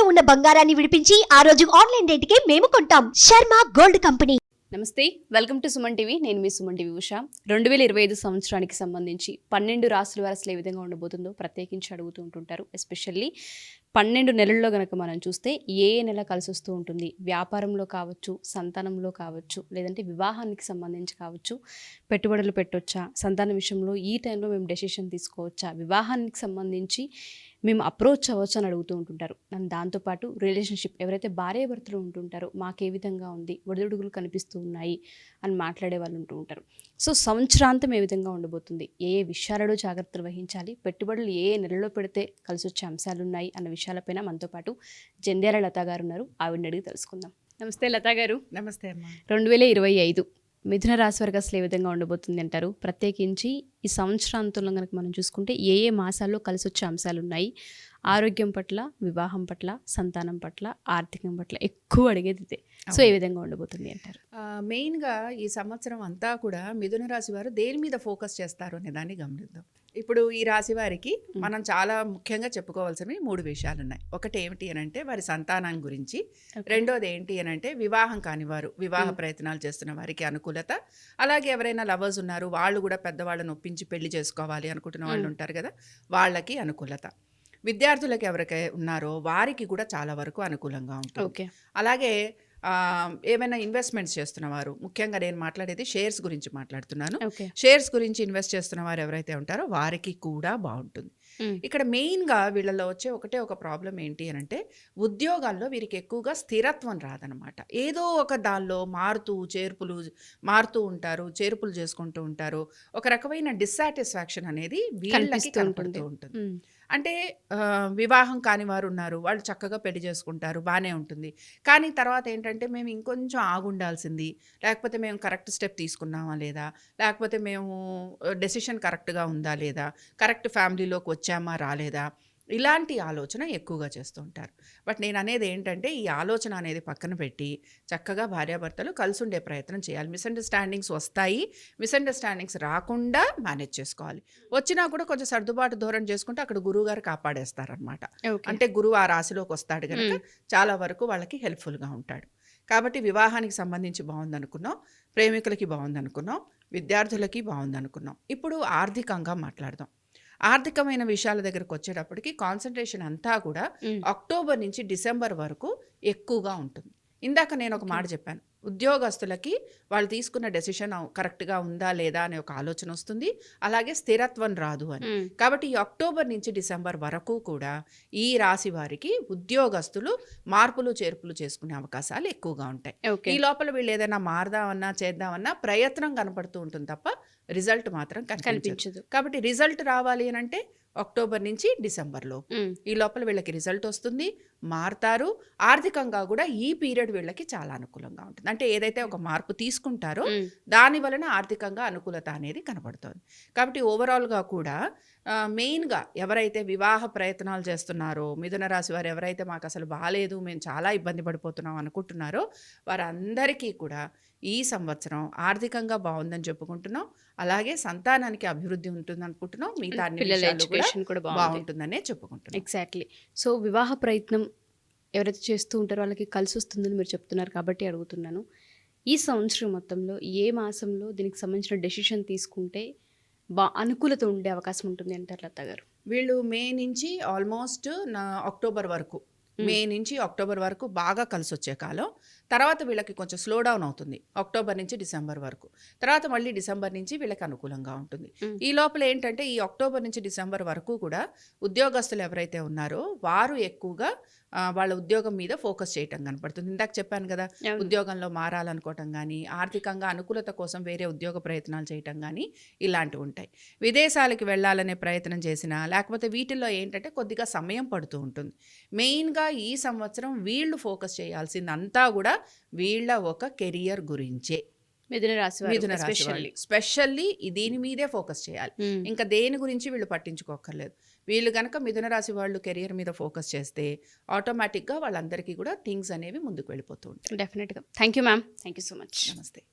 ఇంట్లో ఉన్న బంగారాన్ని విడిపించి ఆ రోజు ఆన్లైన్ రేటుకే మేము కొంటాం. Sharma gold company. నమస్తే, వెల్కమ్ టు సుమన్ టీవీ. నేను మీ సుమన్ టీవీ ఉషా. 2025 సంవత్సరానికి సంబంధించి 12 రాశుల వారు అసలు ఏ విధంగా ఉండబోతుందో ప్రత్యేకించి అడుగుతూ ఉంటుంటారు. ఎస్పెషల్లీ 12 నెలల్లో కనుక మనం చూస్తే ఏ నెల కలిసి వస్తూ ఉంటుంది, వ్యాపారంలో కావచ్చు, సంతానంలో కావచ్చు, లేదంటే వివాహానికి సంబంధించి కావచ్చు, పెట్టుబడులు పెట్టొచ్చా, సంతానం విషయంలో ఈ టైంలో మేము డెసిషన్ తీసుకోవచ్చా, వివాహానికి సంబంధించి మేము అప్రోచ్ అవ్వచ్చు అని అడుగుతూ ఉంటుంటారు. అండ్ దాంతోపాటు రిలేషన్షిప్ ఎవరైతే భార్యాభర్తలు ఉంటుంటారో మాకు ఏ విధంగా ఉంది, ఒడిదుడుగులు కనిపిస్తూ ఉన్నాయి అని మాట్లాడే వాళ్ళు ఉంటూ ఉంటారు. సో సంవత్సరాంతం ఏ విధంగా ఉండబోతుంది, ఏ విషయాలలో జాగ్రత్తలు వహించాలి, పెట్టుబడులు ఏ నెలలో పెడితే కలిసి వచ్చే అంశాలు ఉన్నాయి అన్న విషయాలపైన మనతో పాటు జంధ్యాల లతా గారు ఉన్నారు. ఆవిడని అడిగి తెలుసుకుందాం. నమస్తే లతా గారు. నమస్తే అమ్మా. 2025 మిథున రాశి వారికి అసలు ఏ విధంగా ఉండబోతుంది అంటారు? ప్రత్యేకించి ఈ సంవత్సరాంతంలో కనుక మనం చూసుకుంటే ఏ ఏ మాసాల్లో కలిసి వచ్చే అంశాలు ఉన్నాయి, ఆరోగ్యం పట్ల, వివాహం పట్ల, సంతానం పట్ల, ఆర్థికం పట్ల ఎక్కువ అడిగేది ఇదే. సో ఏ విధంగా ఉండబోతుంది అంటారు? మెయిన్గా ఈ సంవత్సరం అంతా కూడా మిథున రాశి వారు దేని మీద ఫోకస్ చేస్తారు అనే దాన్ని గమనిద్దాం. ఇప్పుడు ఈ రాశి వారికి మనం చాలా ముఖ్యంగా చెప్పుకోవాల్సినవి 3 విషయాలు ఉన్నాయి. ఒకటి ఏమిటి అని అంటే వారి సంతానం గురించి, రెండోది ఏంటి అని అంటే వివాహం కాని వారు, వివాహ ప్రయత్నాలు చేస్తున్న వారికి అనుకూలత, అలాగే ఎవరైనా లవర్స్ ఉన్నారు వాళ్ళు కూడా పెద్దవాళ్ళని ఒప్పించి పెళ్లి చేసుకోవాలి అనుకుంటున్న వాళ్ళు ఉంటారు కదా, వాళ్ళకి అనుకూలత. విద్యార్థులకు ఎవరికై ఉన్నారో వారికి కూడా చాలా వరకు అనుకూలంగా ఉంటుంది. అలాగే ఏమైనా ఇన్వెస్ట్మెంట్స్ చేస్తున్నవారు, ముఖ్యంగా నేను మాట్లాడేది షేర్స్ గురించి మాట్లాడుతున్నాను. షేర్స్ గురించి ఇన్వెస్ట్ చేస్తున్న వారు ఎవరైతే ఉంటారో వారికి కూడా బాగుంటుంది. ఇక్కడ మెయిన్గా వీళ్ళలో వచ్చే ఒక ప్రాబ్లం ఏంటి అని అంటే ఉద్యోగాల్లో వీరికి ఎక్కువగా స్థిరత్వం రాదనమాట. ఏదో ఒక దానిలో మారుతూ ఉంటారు, చేర్పులు చేసుకుంటూ ఉంటారు. ఒక రకమైన డిస్సాటిస్ఫాక్షన్ అనేది వీళ్ళకి కనపడుతూ ఉంటుంది. అంటే వివాహం కాని వారు ఉన్నారు, వాళ్ళు చక్కగా పెళ్లి చేసుకుంటారు, బాగానే ఉంటుంది. కానీ తర్వాత ఏంటంటే మేము ఇంకొంచెం ఆగుండాల్సింది, లేకపోతే మేము కరెక్ట్ స్టెప్ తీసుకున్నామా లేదా, లేకపోతే మేము డెసిషన్ కరెక్ట్గా ఉందా లేదా, కరెక్ట్ ఫ్యామిలీలోకి వచ్చామా రాలేదా, ఇలాంటి ఆలోచన ఎక్కువగా చేస్తూ ఉంటారు. బట్ నేను అనేది ఏంటంటే ఈ ఆలోచన అనేది పక్కన పెట్టి చక్కగా భార్యాభర్తలు కలిసి ఉండే ప్రయత్నం చేయాలి. మిస్అండర్స్టాండింగ్స్ వస్తాయి, మిస్అండర్స్టాండింగ్స్ రాకుండా మేనేజ్ చేసుకోవాలి. వచ్చినా కూడా కొంచెం సర్దుబాటు ధోరణి చేసుకుంటే అక్కడ గురువు గారు కాపాడేస్తారనమాట. అంటే గురువు ఆ రాశిలోకి వస్తాడు కనుక చాలా వరకు వాళ్ళకి హెల్ప్ఫుల్గా ఉంటాడు. కాబట్టి వివాహానికి సంబంధించి బాగుందనుకున్నాం, ప్రేమికులకి బాగుందనుకున్నాం, విద్యార్థులకి బాగుందనుకున్నాం. ఇప్పుడు ఆర్థికంగా మాట్లాడదాం. ఆర్థికమైన విషయాల దగ్గరకు వచ్చేటప్పటికి కాన్సన్ట్రేషన్ అంతా కూడా అక్టోబర్ నుంచి డిసెంబర్ వరకు ఎక్కువగా ఉంటుంది. ఇందాక నేను ఒక మాట చెప్పాను, ఉద్యోగస్తులకి వాళ్ళు తీసుకున్న డెసిషన్ కరెక్ట్గా ఉందా లేదా అనే ఒక ఆలోచన వస్తుంది, అలాగే స్థిరత్వం రాదు అని. కాబట్టి ఈ అక్టోబర్ నుంచి డిసెంబర్ వరకు కూడా ఈ రాశి వారికి ఉద్యోగస్తులు మార్పులు చేర్పులు చేసుకునే అవకాశాలు ఎక్కువగా ఉంటాయి. ఈ లోపల వీళ్ళు ఏదైనా మారదామన్నా చేద్దామన్నా ప్రయత్నం కనపడుతూ ఉంటుంది తప్ప రిజల్ట్ మాత్రం కనిపించదు. కాబట్టి రిజల్ట్ రావాలి అని అంటే అక్టోబర్ నుంచి డిసెంబర్లో ఈ లోపల వీళ్ళకి రిజల్ట్ వస్తుంది, మారుతారు. ఆర్థికంగా కూడా ఈ పీరియడ్ వీళ్ళకి చాలా అనుకూలంగా ఉంటుంది. అంటే ఏదైతే ఒక మార్పు తీసుకుంటారో దాని వలన ఆర్థికంగా అనుకూలత అనేది కనబడుతుంది. కాబట్టి ఓవరాల్గా కూడా మెయిన్గా ఎవరైతే వివాహ ప్రయత్నాలు చేస్తున్నారో, మిథున రాశి వారు ఎవరైతే మాకు అసలు బాగాలేదు, మేము చాలా ఇబ్బంది పడిపోతున్నాం అనుకుంటున్నారో వారందరికీ కూడా ఈ సంవత్సరం ఆర్థికంగా బాగుందని చెప్పుకుంటున్నాం. అలాగే సంతానానికి అభివృద్ధి ఉంటుంది అనుకుంటున్నాం, మిగతా ఎడ్యుకేషన్ కూడా బాగుంటుందనే చెప్పుకుంటున్నాం. ఎగ్జాక్ట్లీ. సో వివాహ ప్రయత్నం ఎవరైతే చేస్తూ ఉంటారో వాళ్ళకి కలిసి వస్తుందని మీరు చెప్తున్నారు కాబట్టి అడుగుతున్నాను. ఈ సంవత్సరం మొత్తంలో ఏ మాసంలో దీనికి సంబంధించిన డెసిషన్ తీసుకుంటే అనుకూలత ఉండే అవకాశం ఉంటుంది అంటారు లతా గారు? వీళ్ళు మే నుంచి ఆల్మోస్ట్ అక్టోబర్ వరకు, మే నుంచి అక్టోబర్ వరకు బాగా కలిసి వచ్చే కాలం. తర్వాత వీళ్ళకి కొంచెం స్లో డౌన్ అవుతుంది అక్టోబర్ నుంచి డిసెంబర్ వరకు. తర్వాత మళ్ళీ డిసెంబర్ నుంచి వీళ్ళకి అనుకూలంగా ఉంటుంది. ఈ లోపల ఏంటంటే ఈ అక్టోబర్ నుంచి డిసెంబర్ వరకు కూడా ఉద్యోగస్తులు ఎవరైతే ఉన్నారో వారు ఎక్కువగా వాళ్ళ ఉద్యోగం మీద ఫోకస్ చేయటం కనపడుతుంది. ఇందాక చెప్పాను కదా, ఉద్యోగంలో మారాలనుకోవటం కానీ, ఆర్థికంగా అనుకూలత కోసం వేరే ఉద్యోగ ప్రయత్నాలు చేయటం కానీ ఇలాంటివి ఉంటాయి. విదేశాలకు వెళ్ళాలనే ప్రయత్నం చేసినా లేకపోతే వీటిల్లో ఏంటంటే కొద్దిగా సమయం పడుతూ ఉంటుంది. మెయిన్గా ఈ సంవత్సరం వీళ్ళు ఫోకస్ చేయాల్సింది అంతా కూడా వీళ్ళ ఒక కెరియర్ గురించే. మిథున రాశి స్పెషల్లీ దీని మీదే ఫోకస్ చేయాలి. ఇంకా దేని గురించి వీళ్ళు పట్టించుకోక్కర్లేదు. వీళ్ళు కనుక మిథున రాశి వాళ్ళు కెరియర్ మీద ఫోకస్ చేస్తే ఆటోమేటిక్గా వాళ్ళందరికీ కూడా థింగ్స్ అనేవి ముందుకు వెళ్ళిపోతూ ఉంటాయి. డెఫినెట్గా. Thank you ma'am. Thank you so much. నమస్తే.